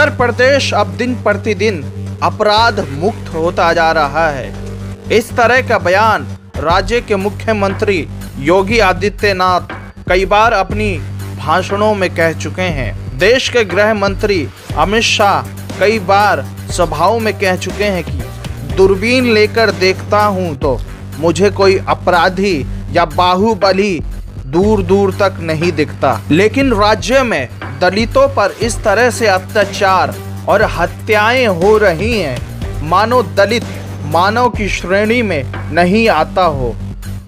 उत्तर प्रदेश अब दिन प्रतिदिन अपराध मुक्त होता जा रहा है। इस तरह का बयान राज्य के मुख्यमंत्री योगी आदित्यनाथ कई बार अपनी भाषणों में कह चुके हैं। देश के गृह मंत्री अमित शाह कई बार सभाओं में कह चुके हैं कि दूरबीन लेकर देखता हूं तो मुझे कोई अपराधी या बाहुबली दूर दूर तक नहीं दिखता। लेकिन राज्य में दलितों पर इस तरह से अत्याचार और हत्याएं हो रही हैं मानो दलित मानव की श्रेणी में नहीं आता हो।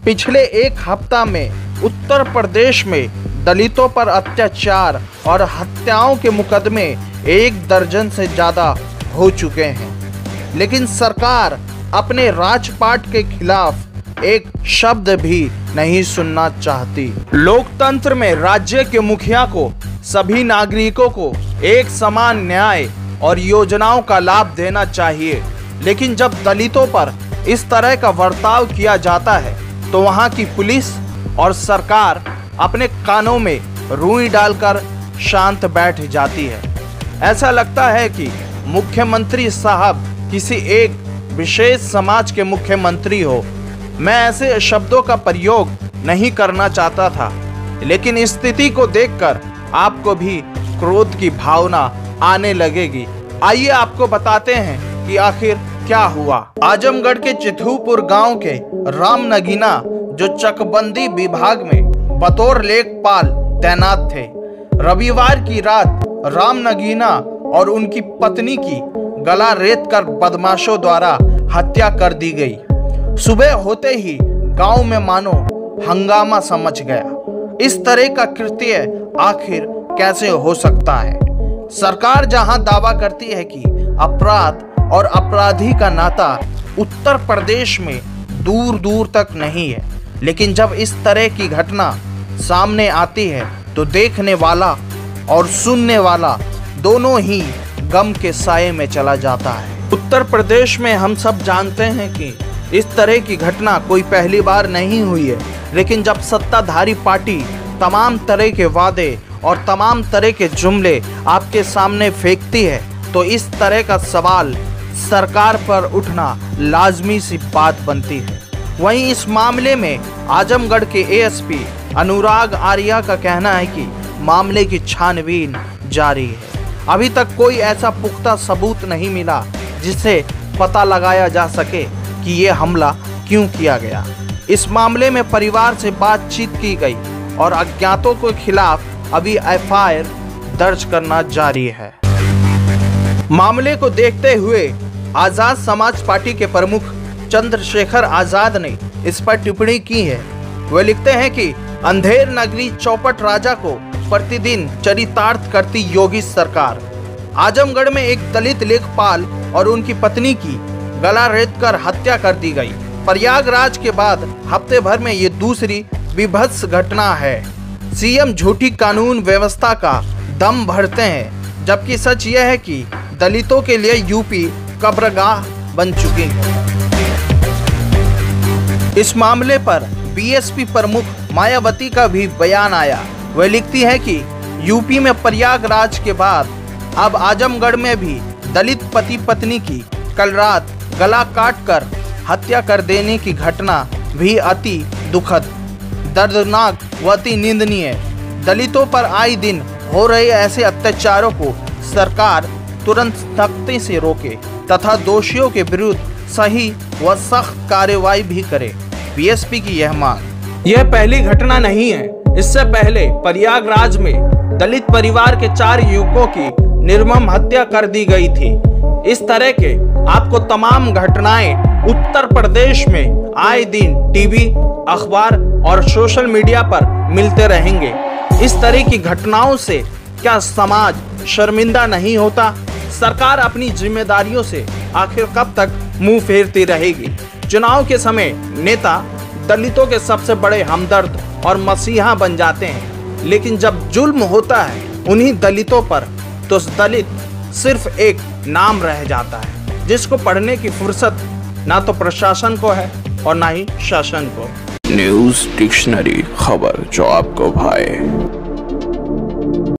पिछले एक हफ्ता में उत्तर प्रदेश में दलितों पर अत्याचार और हत्याओं के मुकदमे 1 दर्जन से ज़्यादा हो चुके हैं, लेकिन सरकार अपने राजपाट के खिलाफ एक शब्द भी नहीं सुनना चाहती। लोकतंत्र में राज्य के मुखिया को सभी नागरिकों को एक समान न्याय और योजनाओं का लाभ देना चाहिए, लेकिन जब दलितों पर इस तरह का बर्ताव किया जाता है तो वहां की पुलिस और सरकार अपने कानों में रुई डालकर शांत बैठ जाती है। ऐसा लगता है कि मुख्यमंत्री साहब किसी एक विशेष समाज के मुख्यमंत्री हो। मैं ऐसे शब्दों का प्रयोग नहीं करना चाहता था, लेकिन स्थिति को देखकर आपको भी क्रोध की भावना आने लगेगी। आइए आपको बताते हैं कि आखिर क्या हुआ। आजमगढ़ के चिथुपुर गांव के राम नगीना जो चकबंदी विभाग में बतौर लेखपाल तैनात थे, रविवार की रात राम नगीना और उनकी पत्नी की गला रेत कर बदमाशों द्वारा हत्या कर दी गई। सुबह होते ही गांव में मानो हंगामा समझ गया। इस तरह का कृत्य आखिर कैसे हो सकता है? सरकार जहां दावा करती है कि अपराध और अपराधी का नाता उत्तर प्रदेश में दूर दूर तक नहीं है, लेकिन जब इस तरह की घटना सामने आती है तो देखने वाला और सुनने वाला दोनों ही गम के साये में चला जाता है। उत्तर प्रदेश में हम सब जानते हैं कि इस तरह की घटना कोई पहली बार नहीं हुई है, लेकिन जब सत्ताधारी पार्टी तमाम तरह के वादे और तमाम तरह के जुमले आपके सामने फेंकती है तो इस तरह का सवाल सरकार पर उठना लाजमी सी बात बनती है। वहीं इस मामले में आजमगढ़ के एएसपी अनुराग आर्या का कहना है कि मामले की छानबीन जारी है। अभी तक कोई ऐसा पुख्ता सबूत नहीं मिला जिससे पता लगाया जा सके कि ये हमला क्यों किया गया। इस मामले में परिवार से बातचीत की गई और अज्ञातों के खिलाफ अभी एफआईआर दर्ज करना जारी है। मामले को देखते हुए आजाद समाज पार्टी के प्रमुख चंद्रशेखर आजाद ने इस पर टिप्पणी की है। वे लिखते हैं कि अंधेर नगरी चौपट राजा को प्रतिदिन चरितार्थ करती योगी सरकार। आजमगढ़ में एक दलित लेखपाल और उनकी पत्नी की गला रेत कर हत्या कर दी गई। प्रयागराज के बाद हफ्ते भर में ये दूसरी विभत्स घटना है। सीएम झूठी कानून व्यवस्था का दम भरते हैं, जबकि सच यह है कि दलितों के लिए यूपी कब्रगाह बन चुकी है। इस मामले पर बीएसपी प्रमुख मायावती का भी बयान आया। वह लिखती है कि यूपी में प्रयागराज के बाद अब आजमगढ़ में भी दलित पति पत्नी की कल रात गला काट कर हत्या कर देने की घटना भी अति दुखद, दर्दनाक व अति निंदनीय। दलितों पर आए दिन हो रहे ऐसे अत्याचारों को सरकार तुरंत सख्ती से रोके तथा दोषियों के विरुद्ध सही व सख्त कार्रवाई भी करे। बीएसपी की यह मांग। यह पहली घटना नहीं है। इससे पहले प्रयागराज में दलित परिवार के 4 युवकों की निर्मम हत्या कर दी गई थी। इस तरह के आपको तमाम घटनाएं उत्तर प्रदेश में आए दिन टीवी, अखबार और सोशल मीडिया पर मिलते रहेंगे। इस तरह की घटनाओं से क्या समाज शर्मिंदा नहीं होता? सरकार अपनी जिम्मेदारियों से आखिर कब तक मुंह फेरती रहेगी? चुनाव के समय नेता दलितों के सबसे बड़े हमदर्द और मसीहा बन जाते हैं, लेकिन जब जुल्म होता है उन्हीं दलितों पर तो दलित सिर्फ एक नाम रह जाता है, जिसको पढ़ने की फुर्सत ना तो प्रशासन को है और ना ही शासन को। न्यूज़ डिक्शनरी, खबर जो आपको भाए।